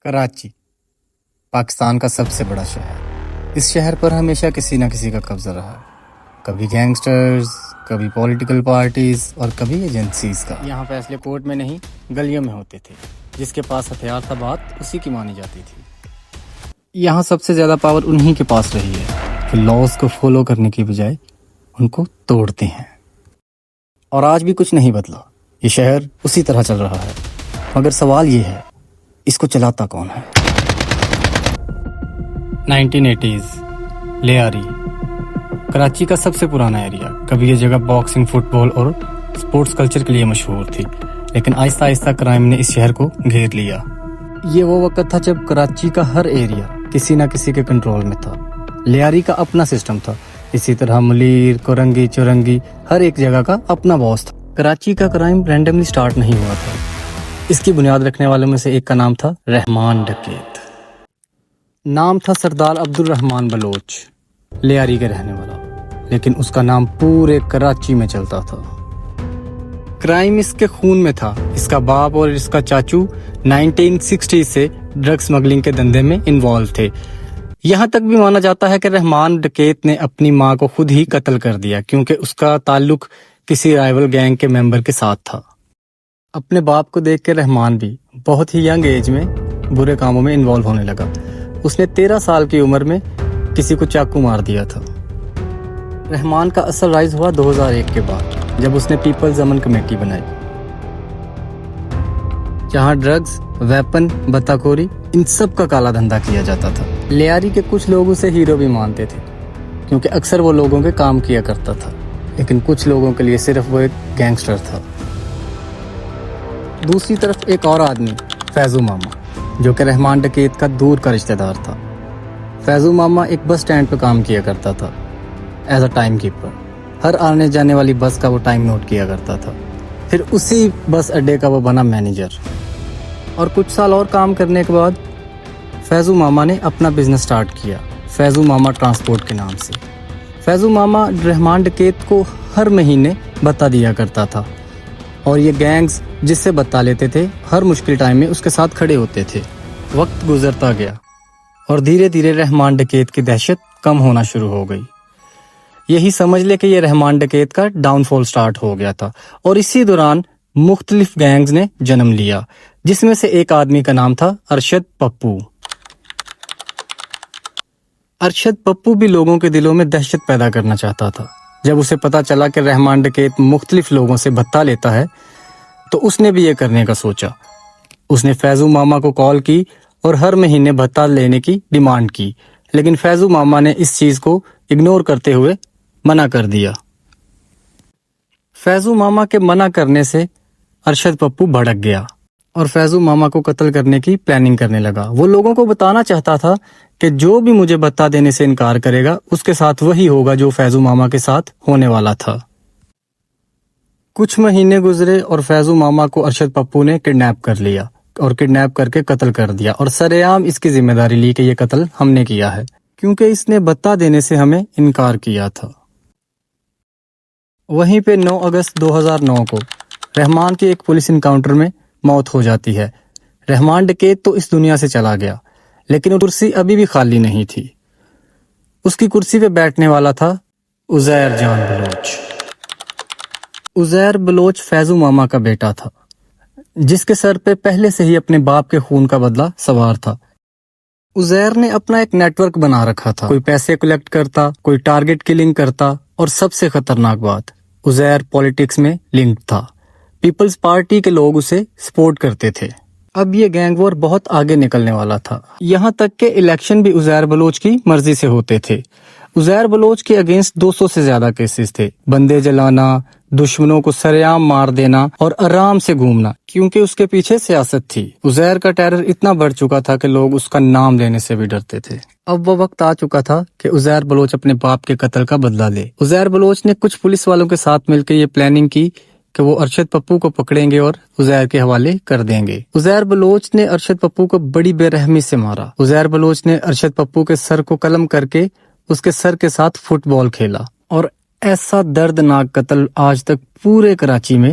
کراچی پاکستان کا سب سے بڑا شہر. اس شہر پر ہمیشہ کسی نہ کسی کا قبضہ رہا ہے. کبھی گینگسٹرز، کبھی پولیٹیکل پارٹیز اور کبھی ایجنسیز کا. یہاں فیصلے کورٹ میں نہیں گلیوں میں ہوتے تھے. جس کے پاس ہتھیار تھا بات اسی کی مانی جاتی تھی. یہاں سب سے زیادہ پاور انہی کے پاس رہی ہے کہ لاز کو فالو کرنے کی بجائے ان کو توڑتے ہیں. اور آج بھی کچھ نہیں بدلا. یہ شہر اسی طرح چل رہا ہے. مگر سوال یہ ہے، اس کو چلاتا کون ہے؟ 1980s لیاری کراچی کا سب سے پرانا ایریا. کبھی یہ جگہ باکسنگ، فٹ بال اور سپورٹس کلچر کے لیے مشہور تھی، لیکن آہستہ آہستہ کرائم نے اس شہر کو گھیر لیا. یہ وہ وقت تھا جب کراچی کا ہر ایریا کسی نہ کسی کے کنٹرول میں تھا. لیاری کا اپنا سسٹم تھا، اسی طرح ملیر، کورنگی، چورنگی، ہر ایک جگہ کا اپنا باس تھا. کراچی کا کرائم رینڈملی سٹارٹ نہیں ہوا تھا. اس کی بنیاد رکھنے والوں میں سے ایک کا نام تھا رحمان ڈکیت. نام تھا سردار عبد الرحمان بلوچ، لیاری کے رہنے والا، لیکن اس کا نام پورے کراچی میں چلتا تھا. کرائم اس کے خون میں تھا. اس کا باپ اور اس کا چاچو 1960 سے ڈرگ سمگلنگ کے دھندے میں انوالو تھے. یہاں تک بھی مانا جاتا ہے کہ رحمان ڈکیت نے اپنی ماں کو خود ہی قتل کر دیا کیونکہ اس کا تعلق کسی رائیول گینگ کے ممبر کے ساتھ تھا. اپنے باپ کو دیکھ کے رحمان بھی بہت ہی ینگ ایج میں برے کاموں میں انوالو ہونے لگا. اس نے 13 سال کی عمر میں کسی کو چاقو مار دیا تھا. رحمان کا اصل رائز ہوا 2001 کے بعد، جب اس نے پیپلز امن کمیٹی بنائی، جہاں ڈرگز، ویپن، بتاخوری، ان سب کا کالا دھندا کیا جاتا تھا. لیاری کے کچھ لوگ اسے ہیرو بھی مانتے تھے کیونکہ اکثر وہ لوگوں کے کام کیا کرتا تھا، لیکن کچھ لوگوں کے لیے صرف وہ ایک گینگسٹر تھا. دوسری طرف ایک اور آدمی، فیضو ماما، جو کہ رحمان ڈکیت کا دور کا رشتہ دار تھا. فیضو ماما ایک بس سٹینڈ پہ کام کیا کرتا تھا ایز اے ٹائم کیپر. ہر آنے جانے والی بس کا وہ ٹائم نوٹ کیا کرتا تھا. پھر اسی بس اڈے کا وہ بنا مینیجر. اور کچھ سال اور کام کرنے کے بعد فیضو ماما نے اپنا بزنس سٹارٹ کیا، فیضو ماما ٹرانسپورٹ کے نام سے. فیضو ماما رحمان ڈکیت کو ہر مہینے بتا دیا کرتا تھا، اور یہ گینگز جس سے بتا لیتے تھے ہر مشکل ٹائم میں اس کے ساتھ کھڑے ہوتے تھے. وقت گزرتا گیا اور دھیرے دھیرے رحمان ڈکیت کی دہشت کم ہونا شروع ہو گئی. یہی سمجھ لے کہ یہ رحمان ڈکیت کا ڈاؤن فال سٹارٹ ہو گیا تھا. اور اسی دوران مختلف گینگز نے جنم لیا، جس میں سے ایک آدمی کا نام تھا ارشد پپو. ارشد پپو بھی لوگوں کے دلوں میں دہشت پیدا کرنا چاہتا تھا. جب اسے پتا چلا کہ رحمان ڈکیت مختلف لوگوں سے بھتہ لیتا ہے تو اس نے بھی یہ کرنے کا سوچا. اس نے فیضو ماما کو کال کی اور ہر مہینے بھتہ لینے کی ڈیمانڈ کی، لیکن فیضو ماما نے اس چیز کو اگنور کرتے ہوئے منع کر دیا. فیضو ماما کے منع کرنے سے ارشد پپو بھڑک گیا اور فیضو ماما کو قتل کرنے کی پلاننگ کرنے لگا. وہ لوگوں کو بتانا چاہتا تھا کہ جو بھی مجھے بھتہ دینے سے انکار کرے گا اس کے ساتھ وہی ہوگا جو فیضو ماما کے ساتھ ہونے والا تھا. کچھ مہینے گزرے اور فیضو ماما کو ارشد پپو نے کڈنیپ کر لیا اور کڈنیپ کر کے قتل کر دیا، اور سرے عام اس کی ذمہ داری لی کہ یہ قتل ہم نے کیا ہے کیونکہ اس نے بھتہ دینے سے ہمیں انکار کیا تھا. وہیں پہ 9 اگست 2009 کو رحمان کی ایک پولیس انکاؤنٹر میں موت ہو جاتی ہے. رحمان ڈکیت تو اس دنیا سے چلا گیا، لیکن وہ کرسی ابھی بھی خالی نہیں تھی. اس کی کرسی پہ بیٹھنے والا تھا عزیر جان بلوچ. عزیر بلوچ فیضو ماما کا بیٹا تھا، جس کے سر پہ پہلے سے ہی اپنے باپ کے خون کا بدلہ سوار تھا. عزیر نے اپنا ایک نیٹ ورک بنا رکھا تھا. کوئی پیسے کلیکٹ کرتا، کوئی ٹارگٹ کلنگ کرتا، اور سب سے خطرناک بات، عزیر پولیٹکس میں لنکڈ تھا. پیپلز پارٹی کے لوگ اسے سپورٹ کرتے تھے. اب یہ گینگ وار بہت آگے نکلنے والا تھا، یہاں تک کہ الیکشن بھی عزیر بلوچ کی مرضی سے ہوتے تھے. عزیر بلوچ کے اگینسٹ 200 سے زیادہ کیسز تھے. بندے جلانا، دشمنوں کو سرعام مار دینا اور آرام سے گھومنا، کیونکہ اس کے پیچھے سیاست تھی. عزیر کا ٹیرر اتنا بڑھ چکا تھا کہ لوگ اس کا نام لینے سے بھی ڈرتے تھے. اب وہ وقت آ چکا تھا کہ عزیر بلوچ اپنے باپ کے قتل کا بدلہ لے. عزیر بلوچ نے کچھ پولیس والوں کے ساتھ مل کے یہ پلاننگ کی کہ وہ ارشد پپو کو پکڑیں گے اور عزیر کے حوالے کر دیں گے. عزیر بلوچ نے ارشد پپو کو بڑی بے رحمی سے مارا. عزیر بلوچ نے ارشد پپو کے سر کو قلم کر کے اس کے سر کے ساتھ فٹ بال کھیلا، اور ایسا دردناک قتل آج تک پورے کراچی میں